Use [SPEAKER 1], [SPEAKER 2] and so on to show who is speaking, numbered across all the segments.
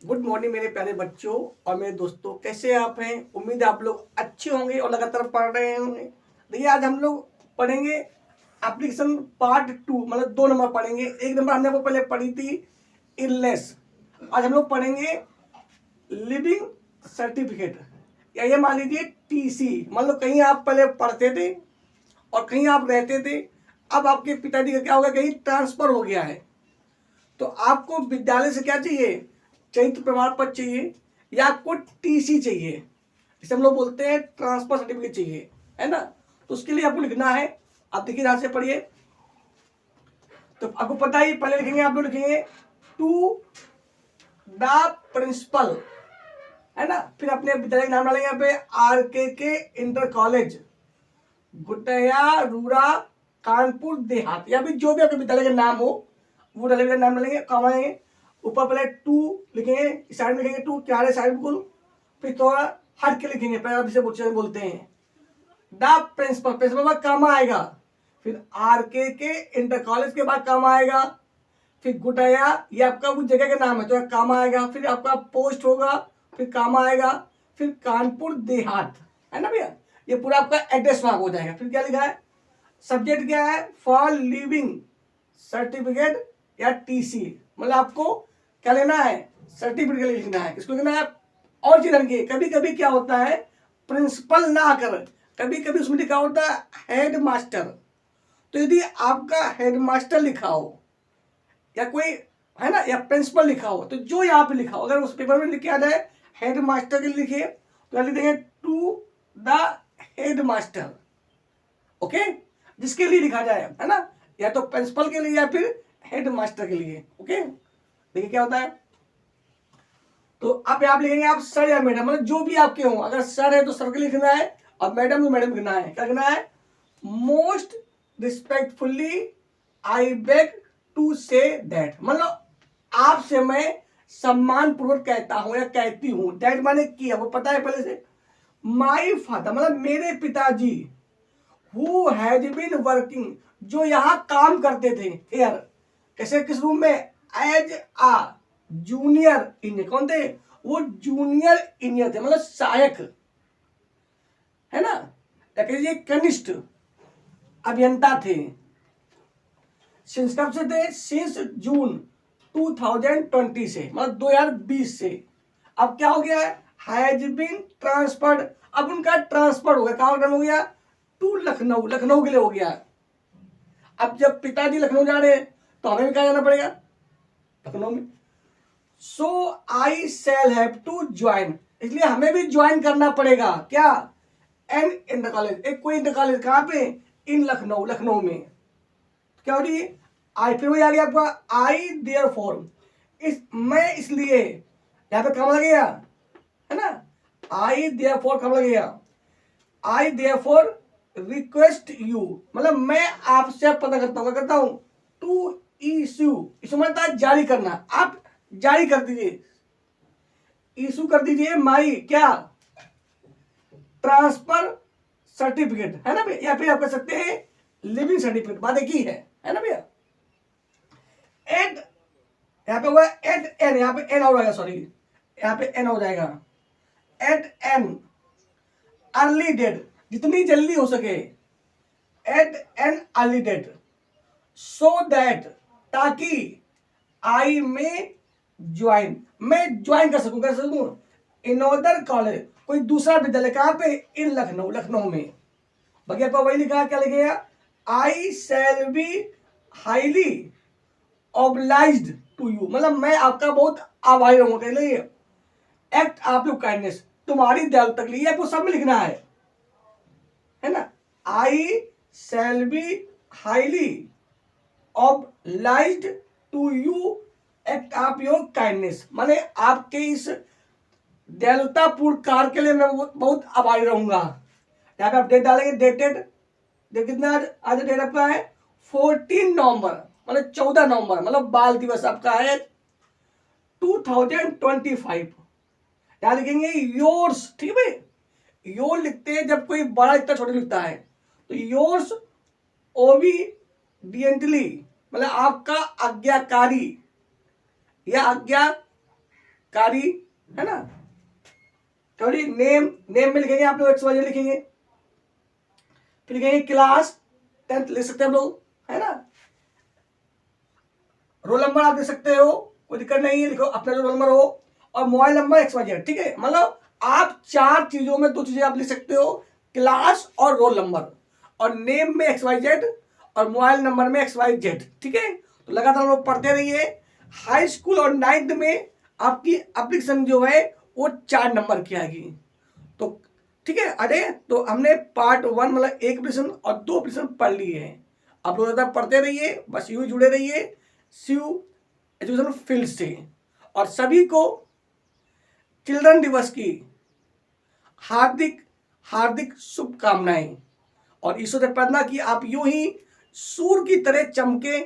[SPEAKER 1] Good morning मेरे प्यारे बच्चों और मेरे दोस्तों, कैसे आप हैं। उम्मीद है आप लोग अच्छे होंगे और लगातार पढ़ रहे होंगे। देखिए, आज हम लोग पढ़ेंगे एप्लीकेशन पार्ट 2, मतलब 2 नंबर पढ़ेंगे। 1 नंबर हमने वो पहले पढ़ी थी, इलनेस। आज हम लोग पढ़ेंगे लिविंग सर्टिफिकेट, या ये मान लीजिए टीसी। मान लो कहीं आप पहले पढ़ते थे और कहीं आप रहते थे, अब आपके पिताजी का क्या होगा, कहीं ट्रांसफर हो गया है, तो आपको विद्यालय से क्या चाहिए, चयनित प्रमाण पत्र चाहिए या आपको टीसी चाहिए, जिसे हम लोग बोलते हैं ट्रांसफर सर्टिफिकेट चाहिए, है ना। तो उसके लिए आपको लिखना है। आप देखिए, ध्यान से पढ़िए। तो आपको पता ही, पहले लिखेंगे आप लोग, लिखेंगे टू द प्रिंसिपल, है ना। फिर अपने विद्यालय का नाम डालेंगे यहाँ पे, RKK inter college, Gutaiya Rura Kanpur Dehat, या फिर जो भी आपके विद्यालय का नाम हो वो डालेंगे, नाम डालेंगे, कॉमा लेंगे। ऊपर पहले 2 लिखेंगे, साइड में लिखेंगे 2, क्या है साइड बिल्कुल। फिर थोड़ा हट के लिखेंगे, पहले आप इसे बोलते हैं द प्रिंसिपल, प्रिंसिपल बाद कामा आएगा, फिर RKK इंटर कॉलेज के बाद कामा आएगा, फिर गुटया, ये आपका उस जगह का नाम है तो कामा आएगा, फिर आपका पोस्ट होगा, फिर कामा आएगा, फिर कानपुर देहात, है ना भैया। ये पूरा आपका एड्रेस वहां हो जाएगा। फिर क्या लिखा है, सब्जेक्ट क्या है, फॉर लिविंग सर्टिफिकेट या टीसी, मतलब आपको क्या लेना है, सर्टिफिकेट के लिए लिखना है। इसको लिखना है। और चीज रखिए, कभी कभी क्या होता है, प्रिंसिपल ना आकर कभी कभी उसमें लिखा होता है हेड मास्टर। तो यदि आपका हेड मास्टर लिखा हो या कोई, है ना, या प्रिंसिपल लिखा हो, तो जो यहाँ पे लिखा हो, अगर उस पेपर में लिख के आ जाए हेड मास्टर के लिए लिखिए, तो लिख देंगे to the head master, okay, जिसके लिए लिखा जाए, है ना, या तो प्रिंसिपल के लिए या फिर हेड मास्टर के लिए, ओके। देखिए क्या होता है, तो आप यहाँ लिखेंगे आप सर या मैडम, मतलब जो भी आपके हो। अगर सर है तो सर के लिखना है, और मैडम तो मैडम लिखना है। क्या लिखना है, most respectfully I beg to say that, मतलब आपसे मैं सम्मान पूर्वक कहता हूं या कहती हूं। दैट माने किया, वो पता है पहले से। माई फादर, मतलब मेरे पिताजी, हु हैज बीन वर्किंग, जो यहां काम करते थे, हियर, कैसे, किस रूम में, एज आ जूनियर इंजीनियर। कौन थे वो, जूनियर इंजीनियर थे, मतलब सहायक, है ना, या कहिए कनिष्ठ अभियंता थे। सिंस कब से थे, सिंस जून 2020 से, मतलब 2020 से। अब क्या हो गया है, हैज बीन ट्रांसफर्ड, अब उनका ट्रांसफर हो गया, कहां हो गया, टू लखनऊ, लखनऊ के लिए हो गया। अब जब पिताजी लखनऊ जा रहे हैं तो हमें भी कहा जाना पड़ेगा, लखनऊ में। सो आई शैल हैव टू ज्वाइन, इसलिए हमें भी ज्वाइन करना पड़ेगा, क्या, एन इंटर कॉलेज, एक कोई इंटर कॉलेज, कहां पे, इन लखनऊ, लखनऊ में। क्या हो रही है, आई, फिर वही आ गया आपका आई देयर फॉर, इस मैं इसलिए, यहां पे कम लगेगा, है ना, आई देयर फॉर कम लगेगा, I therefore request you, मतलब मैं आपसे पता करता हूं, क्या करता हूं, टू इश्यू, इशू मतलब जारी करना, आप जारी कर दीजिए, इशू कर दीजिए माई, क्या, ट्रांसफर सर्टिफिकेट, है ना भैया, या फिर आप कह सकते हैं लिविंग सर्टिफिकेट, बात एक ही है ना भैया। एट, यहाँ पे हुआ एट एन, यहाँ पे एन हो जाएगा, सॉरी, यहाँ पे एन हो जाएगा, एट एन अर्ली डेट, जितनी जल्दी हो सके, at an early date, so that, ताकि, आई में ज्वाइन, मैं ज्वाइन कर सकूं इन अदर कॉलेज, कोई दूसरा विद्यालय, कहां पे, इन लखनऊ, लखनऊ में। बाकी आपका वही लिखा, क्या लिखेगा, I shall be highly obliged to you, मतलब मैं आपका बहुत आभारी रहूंगा, कह लीजिए एक्ट ऑफ योर काइंडनेस, तुम्हारी दयालुता के लिए, आपको सब में लिखना है ना। I shall be highly obliged to you act of your kindness, माने आपके इस दयालुतापूर्ण कार्य के लिए मैं बहुत आभारी रहूंगा। यहाँ पे आप डेट डालेंगे, डेटेड, डेट कितना, आज डेट आपका है 14 नवंबर, मतलब 14 नवंबर, मतलब बाल दिवस आपका है 2025। यहाँ लिखेंगे योर्स, ठीक है भाई, योर लिखते हैं जब कोई बड़ा लिखता छोटा लिखता है, तो योर्स ओबीडियंटली, मतलब आपका आज्ञाकारी या आज्ञाकारी कारी, है ना। थोड़ी नेम में लिखेंगे आप लोग XYZ लिखेंगे, फिर लिखेंगे क्लास 10th लिख सकते हैं हम लोग, है ना। रोल नंबर आप दे सकते हो, कोई दिक्कत नहीं है, लिखो अपना जो रोल नंबर हो, और मोबाइल नंबर XYZ, ठीक है। मतलब आप 4 चीजों में 2 चीजें आप लिख सकते हो, क्लास और रोल नंबर, और नेम में XYZ और मोबाइल नंबर में XYZ, ठीक है। तो लगातार हम लोग पढ़ते रहिए। हाई स्कूल और 9th में आपकी एप्लीकेशन जो है वो 4 नंबर की आएगी, तो ठीक है। अरे तो हमने पार्ट 1 मतलब 1 एप्लीकेशन और 2 एप्लीकेशन पढ़ लिए हैं। आप लोग ज़्यादा पढ़ते रहिए, बस यूँ जुड़े रहिए शिव एजुकेशन फील्ड से। और सभी को चिल्ड्रन दिवस की हार्दिक हार्दिक शुभकामनाएं, और ईश्वर से प्रार्थना कि आप यूं ही सूर्य की तरह चमके,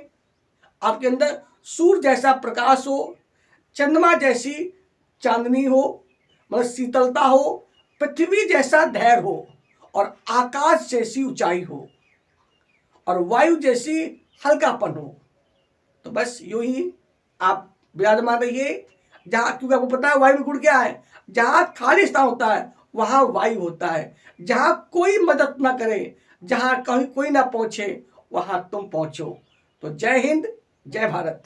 [SPEAKER 1] आपके अंदर सूर्य जैसा प्रकाश हो, चंद्रमा जैसी चांदनी हो, मतलब शीतलता हो, पृथ्वी जैसा धैर्य हो, और आकाश जैसी ऊंचाई हो, और वायु जैसी हल्कापन हो। तो बस यूं ही आप विराजमान रहिए। जहाँ, क्योंकि आपको पता है वायु में गुण क्या है, जहाँ खाली स्थान होता है वहाँ वायु होता है, जहाँ कोई मदद ना करे, जहाँ कहीं कोई ना पहुँचे वहाँ तुम पहुँचो। तो जय हिंद, जय भारत।